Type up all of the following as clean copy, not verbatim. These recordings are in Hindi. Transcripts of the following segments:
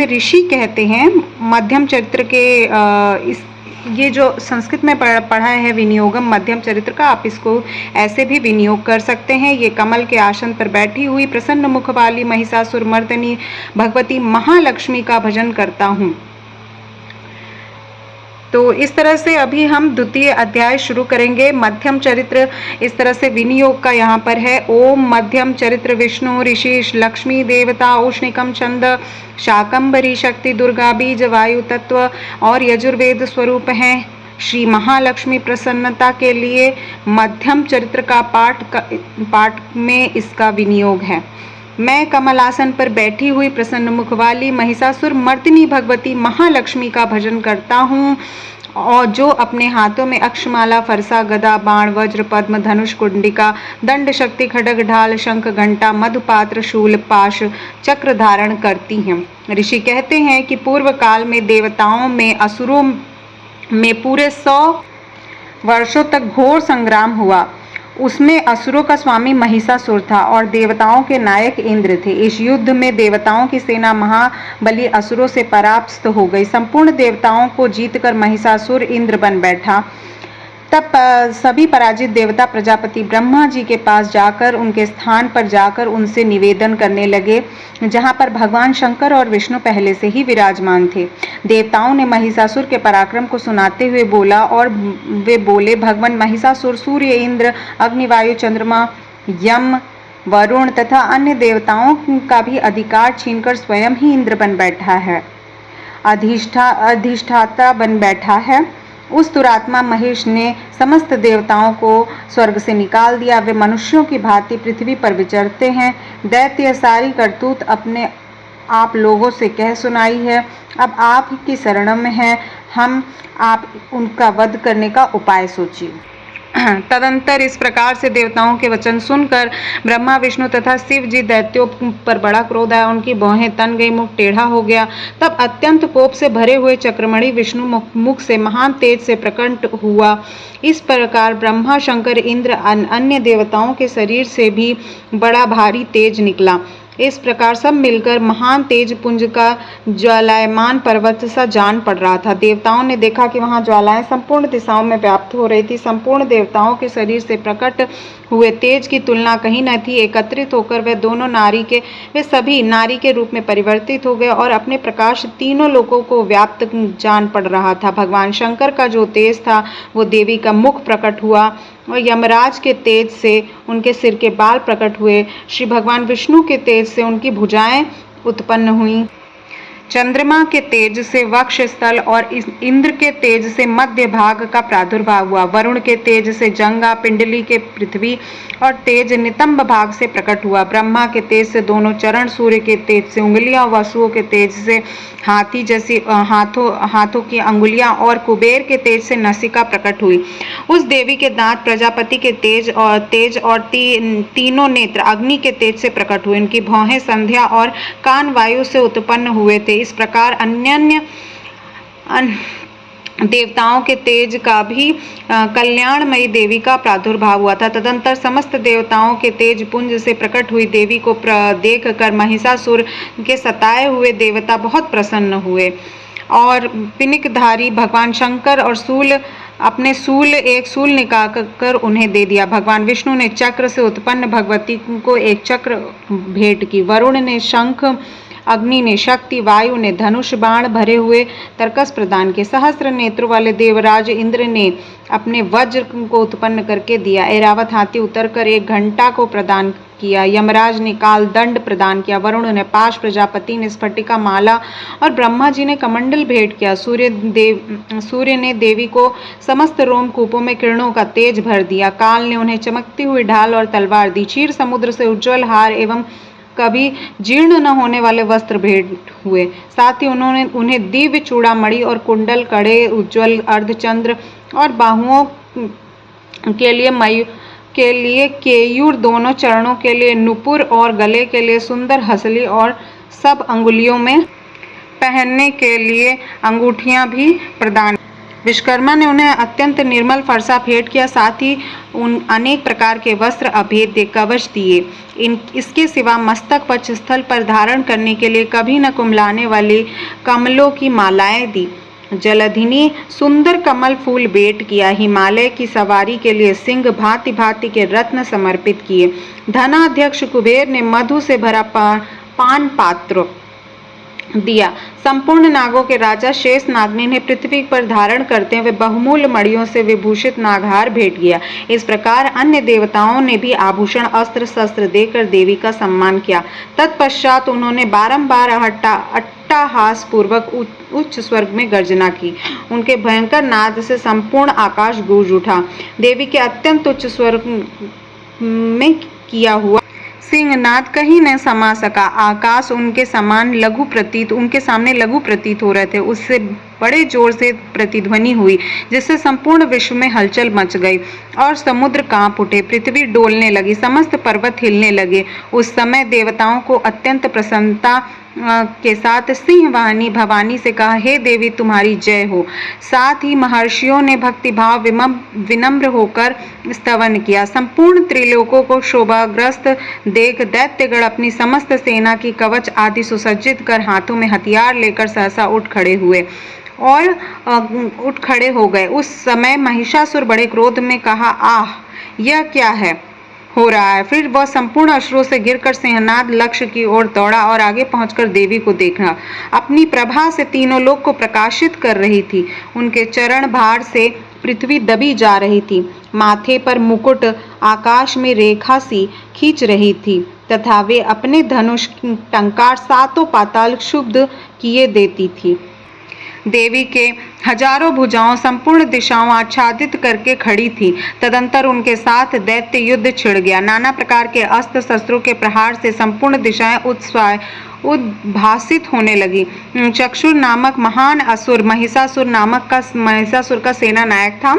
इसे ऋषि कहते हैं। मध्यम चरित्र के ये जो संस्कृत में पढ़ा है विनियोगम मध्यम चरित्र का, आप इसको ऐसे भी विनियोग कर सकते हैं। ये कमल के आसन पर बैठी हुई प्रसन्न मुख वाली महिषासुर मर्दिनी भगवती महालक्ष्मी का भजन करता हूँ। तो इस तरह से अभी हम द्वितीय अध्याय शुरू करेंगे। मध्यम चरित्र इस तरह से विनियोग का यहाँ पर है। ओम मध्यम चरित्र विष्णु ऋषि लक्ष्मी देवता उष्णिकम छंद शाकंभरी शक्ति दुर्गा बीज वायु तत्व और यजुर्वेद स्वरूप हैं। श्री महालक्ष्मी प्रसन्नता के लिए मध्यम चरित्र का पाठ में इसका विनियोग है। मैं कमलासन पर बैठी हुई प्रसन्न मुख वाली महिषासुर मर्दिनी भगवती महालक्ष्मी का भजन करता हूँ, और जो अपने हाथों में अक्षमाला फरसा गदा बाण वज्र पद्म धनुष कुंडिका दंड शक्ति खड्ग ढाल शंख घंटा मधुपात्र शूल पाश चक्र धारण करती हैं। ऋषि कहते हैं कि पूर्व काल में देवताओं में असुरों में पूरे 100 वर्षों तक घोर संग्राम हुआ। उसमें असुरों का स्वामी महिषासुर था और देवताओं के नायक इंद्र थे। इस युद्ध में देवताओं की सेना महाबली असुरों से परास्त हो गई। संपूर्ण देवताओं को जीतकर महिषासुर इंद्र बन बैठा। तब सभी पराजित देवता प्रजापति ब्रह्मा जी के पास जाकर उनके स्थान पर जाकर उनसे निवेदन करने लगे, जहां पर भगवान शंकर और विष्णु पहले से ही विराजमान थे। देवताओं ने महिषासुर के पराक्रम को सुनाते हुए बोला और वे बोले, भगवान महिषासुर सूर्य इंद्र अग्नि वायु चंद्रमा यम वरुण तथा अन्य देवताओं का भी अधिकार छीनकर स्वयं ही इंद्र बन बैठा है, अधिष्ठाता बन बैठा है। उस दुरात्मा महेश ने समस्त देवताओं को स्वर्ग से निकाल दिया। वे मनुष्यों की भांति पृथ्वी पर विचरते हैं। दैत्य सारी करतूत अपने आप लोगों से कह सुनाई है। अब आप की शरण में हैं, हम आप उनका वध करने का उपाय सोचिए। तदंतर इस प्रकार से देवताओं के वचन सुनकर ब्रह्मा विष्णु तथा शिव जी दैत्यों पर बड़ा क्रोध आया। उनकी भौहें तन गई, मुख टेढ़ा हो गया। तब अत्यंत कोप से भरे हुए चक्रमणि विष्णु मुख से महान तेज से प्रकट हुआ। इस प्रकार ब्रह्मा शंकर इंद्र अन्य देवताओं के शरीर से भी बड़ा भारी तेज निकला। इस प्रकार सब मिलकर महान तेज पुंज का ज्वालायमान पर्वत सा जान पड़ रहा था। देवताओं ने देखा कि वहां ज्वालाएं संपूर्ण दिशाओं में व्याप्त हो रही थी। संपूर्ण देवताओं के शरीर से प्रकट हुए तेज की तुलना कहीं न थी। एकत्रित होकर वे सभी नारी के रूप में परिवर्तित हो गए और अपने प्रकाश तीनों लोकों को व्याप्त जान पड़ रहा था। भगवान शंकर का जो तेज था वो देवी का मुख प्रकट हुआ और यमराज के तेज से उनके सिर के बाल प्रकट हुए। श्री भगवान विष्णु के तेज से उनकी भुजाएं उत्पन्न हुई। चंद्रमा के तेज से वक्ष स्थल और इंद्र के तेज से मध्य भाग का प्रादुर्भाव हुआ। वरुण के तेज से जंगा पिंडली के पृथ्वी और तेज नितंब भाग से प्रकट हुआ। ब्रह्मा के तेज से दोनों चरण, सूर्य के तेज से उंगलियां, वसुओं के तेज से हाथी जैसी हाथों की अंगुलियां और कुबेर के तेज से नसिका प्रकट हुई। उस देवी के दांत प्रजापति के तेज और तीनों नेत्र अग्नि के तेज से प्रकट हुए। उनकी भौहें संध्या और कान वायु से उत्पन्न हुए थे। इस प्रकार अन्य देवताओं के तेज का भी कल्याणमयी देवी का प्रादुर्भाव हुआ था। तदंतर समस्त देवताओं के तेज पुंज से प्रकट हुई देवी को देख कर महिषासुर के सताए हुए देवता बहुत प्रसन्न हुए और पिनिकधारी भगवान शंकर और एक शूल निकाल कर उन्हें दे दिया। भगवान विष्णु ने चक्र से उत्पन्न भगवती को एक चक्र भेंट की। वरुण ने शंख, अग्नि ने शक्ति, वायु ने धनुष बाण भरे हुए तरकस प्रदान किए। सहस्त्र नेत्रों वाले देवराज इंद्र ने अपने वज्र को उत्पन्न करके दिया। ऐरावत हाथी उतरकर एक घंटा को प्रदान किया। यमराज ने काल दंड प्रदान किया। वरुण ने पाश, प्रजापति ने स्फटिका माला और ब्रह्मा जी ने कमंडल भेंट किया। सूर्य ने देवी को समस्त रोमकूपों में किरणों का तेज भर दिया। काल ने उन्हें चमकती हुई ढाल और तलवार दी। क्षीर समुद्र से उज्ज्वल हार एवं कभी जीर्ण न होने वाले वस्त्र भेंट हुए। साथ ही उन्होंने उन्हें दिव्य चूड़ामणि और कुंडल, कड़े, उज्ज्वल अर्धचंद्र और बाहुओं के लिए केयूर, दोनों चरणों के लिए नुपुर और गले के लिए सुंदर हंसली और सब अंगुलियों में पहनने के लिए अंगूठियां भी प्रदान। विश्वकर्मा ने उन्हें अत्यंत निर्मल फरसा भेंट किया, साथ ही उन अनेक प्रकार के वस्त्र, अभेद्य कवच दिए। इसके सिवा मस्तक वक्षस्थल पर धारण करने के लिए कभी न कुम्हलाने वाली कमलों की मालाएं दी। जलधि ने सुंदर कमल फूल भेंट किया। हिमालय की सवारी के लिए सिंह भांति भांति के रत्न समर्पित किए। धनाध्यक्ष कुबेर ने मधु से भरा पान पात्र दिया। संपूर्ण नागों के राजा शेष नागनी ने पृथ्वी पर धारण करते हुए बहुमूल्य मणियों से विभूषित नागहार भेंट किया। इस प्रकार अन्य देवताओं ने भी आभूषण, अस्त्र शस्त्र देकर देवी का सम्मान किया। तत्पश्चात उन्होंने बारंबार अट्टहास पूर्वक उच्च स्वर्ग में गर्जना की। उनके भयंकर नाद से संपूर्ण आकाश गूंज उठा। देवी के अत्यंत उच्च स्वर्ग में किया हुआ सिंहनाद कहीं न समा सका। आकाश उनके सामने लघु प्रतीत हो रहे थे। उससे बड़े जोर से प्रतिध्वनि हुई, जिससे संपूर्ण विश्व में हलचल मच गई और समुद्र कांप उठे, पृथ्वी डोलने लगी, समस्त पर्वत हिलने लगे। उस समय देवताओं को अत्यंत प्रसन्नता के साथ सिंह वाहिनी भवानी से कहा, हे देवी तुम्हारी जय हो। साथ ही महर्षियों ने भक्तिभाव विनम्र होकर स्तवन किया। संपूर्ण त्रिलोकों को शोभाग्रस्त देख दैत्यगण अपनी समस्त सेना की कवच आदि सुसज्जित कर हाथों में हथियार लेकर सहसा उठ खड़े हो गए। उस समय महिषासुर बड़े क्रोध में कहा, आह, यह क्या हो रहा है। फिर वह संपूर्ण अश्रुओं से गिरकर सिंहनाद लक्ष्य की ओर दौड़ा और आगे पहुंचकर देवी को देखा। अपनी प्रभा से तीनों लोक को प्रकाशित कर रही थी। उनके चरण भार से पृथ्वी दबी जा रही थी। माथे पर मुकुट आकाश में रेखा सी खींच रही थी तथा वे अपने धनुष टंकार सातों पाताल क्षुब्ध किए देती थी। देवी के हजारों भुजाओं संपूर्ण दिशाओं आच्छादित करके खड़ी थी। तदंतर उनके साथ दैत्य युद्ध छिड़ गया। नाना प्रकार के अस्त्र शस्त्रों के प्रहार से संपूर्ण दिशाएं उद्भासित होने लगी। चक्षुर नामक महान असुर महिषासुर का सेना नायक था,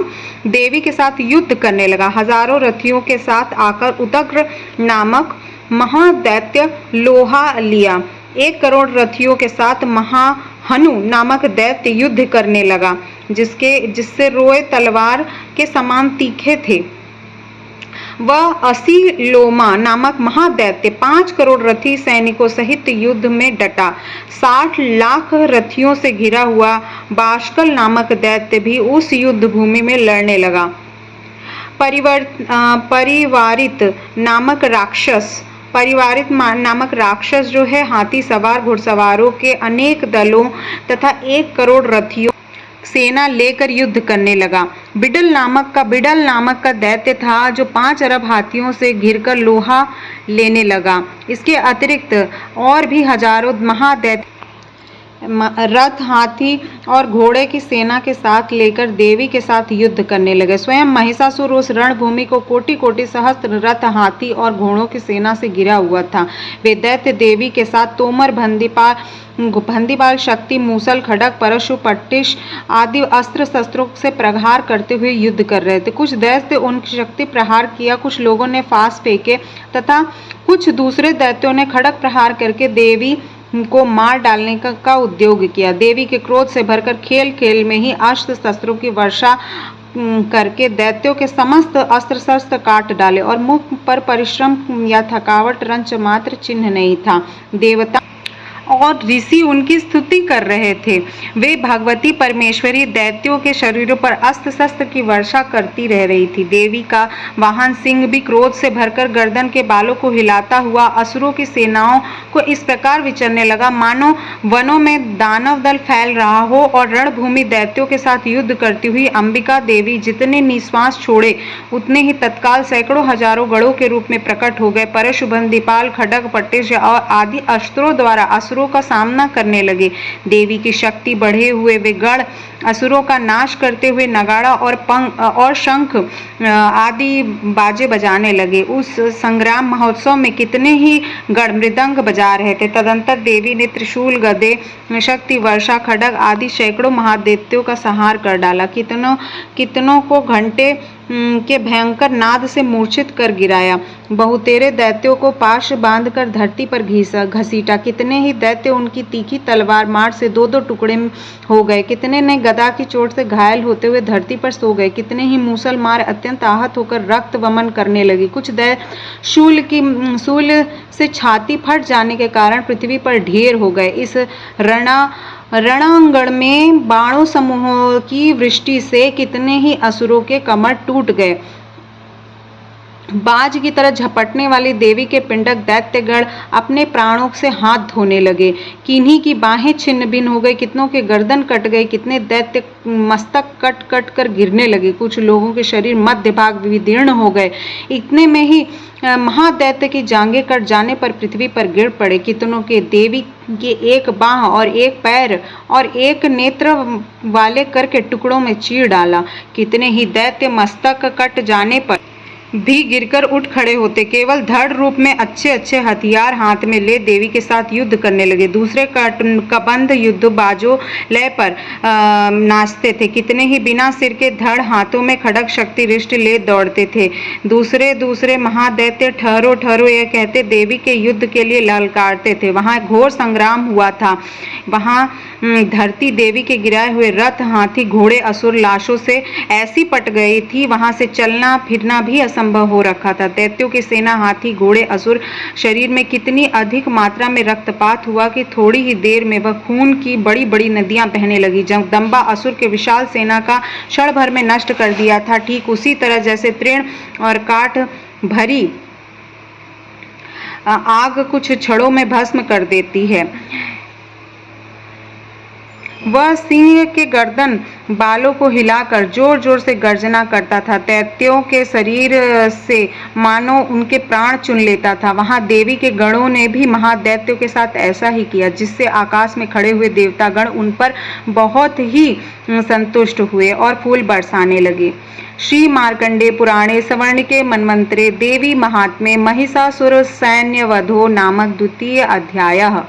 देवी के साथ युद्ध करने लगा। हजारों रथियों के साथ आकर उदग्र नामक महादैत्य लोहा लिया। 1 करोड़ रथियों के साथ महाहनु नामक दैत्य युद्ध करने लगा, जिससे रोए तलवार के समान तीखे थे। वह असीलोमा नामक महादैत्य 5 करोड़ रथी सैनिकों सहित युद्ध में डटा। 60 लाख रथियों से घिरा हुआ बाष्कल नामक दैत्य भी उस युद्ध भूमि में लड़ने लगा। परिवारित नामक राक्षस जो है, हाथी सवार घुड़सवारों के अनेक दलों तथा 1 करोड़ रथियों सेना लेकर युद्ध करने लगा। बिडल नामक का दैत्य था, जो 5 अरब हाथियों से घिरकर लोहा लेने लगा। इसके अतिरिक्त और भी हजारों महादैत्य रथ, हाथी और घोड़े की सेना के साथ लेकर देवी के साथ युद्ध करने लगे। स्वयं महिषासुर उस रणभूमि को कोटि कोटि सहस्त्र रथ, हाथी और घोड़ों की सेना से घिरा हुआ था। वे दैत्य देवी के साथ तोमर, भंदीपाल, शक्ति, मूसल, खड्ग, परशु, पट्टिश आदि अस्त्र शस्त्रों से प्रहार करते हुए युद्ध कर रहे थे। कुछ दैत्य उनकी शक्ति प्रहार किया, कुछ लोगों ने फांस फेंके तथा कुछ दूसरे दैत्यों ने खड्ग प्रहार करके देवी को मार डालने का उद्योग किया। देवी के क्रोध से भरकर खेल खेल में ही अस्त्र शस्त्रों की वर्षा करके दैत्यों के समस्त अस्त्र शस्त्र काट डाले और मुख पर परिश्रम या थकावट रंच मात्र चिन्ह नहीं था। देवता और ऋषि उनकी स्तुति कर रहे थे। वे भगवती परमेश्वरी दैत्यों के शरीरों पर अस्त्र शस्त्र की वर्षा करती रह रही थी। देवी का वाहन सिंह भी क्रोध से भरकर गर्दन के बालों को हिलाता हुआ असुरों की सेनाओं को इस प्रकार विचरने लगा, मानो वनों में दानव दल फैल रहा हो। और रणभूमि दैत्यों के साथ युद्ध करती हुई अंबिका देवी जितने निश्वास छोड़े, उतने ही तत्काल सैकड़ों हजारों गढ़ों के रूप में प्रकट हो गए। परशु, दीपाल, खड्ग, पट्टिश और आदि अस्त्रों द्वारा असुरों का सामना करने लगे। देवी की शक्ति बढ़े हुए वे गढ़ असुरों का नाश करते हुए नगाड़ा और शंख आदि बाजे बजाने लगे। उस संग्राम महोत्सव में कितने ही गढ़ मृदंग बजा रहे थे। तदंतर देवी ने त्रिशूल, गदे, शक्ति वर्षा, खड्ग आदि सैकड़ों महादैत्यों का संहार कर डाला। कितनों को घंटे के भयंकर नाद से मूर्छित कर गिराया। बहुतेरे दैत्यों को पाश बांधकर धरती पर घसीटा। कितने ही दैत्य उनकी तीखी तलवार मार से दो दो टुकड़े हो गए। कितने ने गदा की चोट से घायल होते हुए धरती पर सो गए। कितने ही मूसल मार अत्यंत आहत होकर रक्त वमन करने लगे। कुछ दैत्य शूल से छाती फट जाने के कारण पृथ्वी पर ढेर हो गए। इस रणांगण में बाणों समूहों की वृष्टि से कितने ही असुरों के कमर टूट गए। बाज की तरह झपटने वाली देवी के पिंडक दैत्यगण अपने प्राणों से हाथ धोने लगे। किन्हीं की बाहें छिन्न भिन्न हो गई, कितनों के गर्दन कट गए, कितने दैत्य मस्तक कट कट कर गिरने लगे। कुछ लोगों के शरीर मध्य भाग विदीर्ण हो गए। इतने में ही महादैत्य की जांघें कट जाने पर पृथ्वी पर गिर पड़े। कितनों के देवी के एक बाह और एक पैर और एक नेत्र वाले करके टुकड़ों में चीर डाला। कितने ही दैत्य मस्तक कट जाने पर भी गिरकर उठ खड़े होते, केवल धड़ रूप में अच्छे अच्छे हथियार हाथ में ले देवी के साथ युद्ध करने लगे। दूसरे कबंध युद्ध बाजो लय पर नाचते थे। कितने ही बिना सिर के धड़ हाथों में खड़ग शक्ति रिष्ट ले दौड़ते थे। दूसरे महादैत्य ठहरो ठहरो यह कहते देवी के युद्ध के लिए ललकारते थे। वहां घोर संग्राम हुआ था। वहां धरती देवी के गिराए हुए रथ, हाथी, घोड़े, असुर लाशों से ऐसी पट गई थी, वहां से चलना फिरना भी असंभव हो रखा था। दैत्यों की सेना, हाथी, घोड़े, असुर शरीर में कितनी अधिक मात्रा में रक्तपात हुआ कि थोड़ी ही देर में वह खून की बड़ी बड़ी नदियां बहने लगी। जगदम्बा असुर के विशाल सेना का क्षण भर में नष्ट कर दिया था, ठीक उसी तरह जैसे तृण और काठ भरी आग कुछ क्षणों में भस्म कर देती है। वह सिंह के गर्दन बालों को हिलाकर जोर जोर से गर्जना करता था। दैत्यों के शरीर से मानो उनके प्राण चुन लेता था। वहां देवी के गणों ने भी महादैत्यों के साथ ऐसा ही किया, जिससे आकाश में खड़े हुए देवतागण उन पर बहुत ही संतुष्ट हुए और फूल बरसाने लगे। श्री मार्कंडेय पुराणे सवर्णिके मन्वंतरे देवी महात्म्ये महिषासुर सैन्य वधो नामक द्वितीय अध्यायः।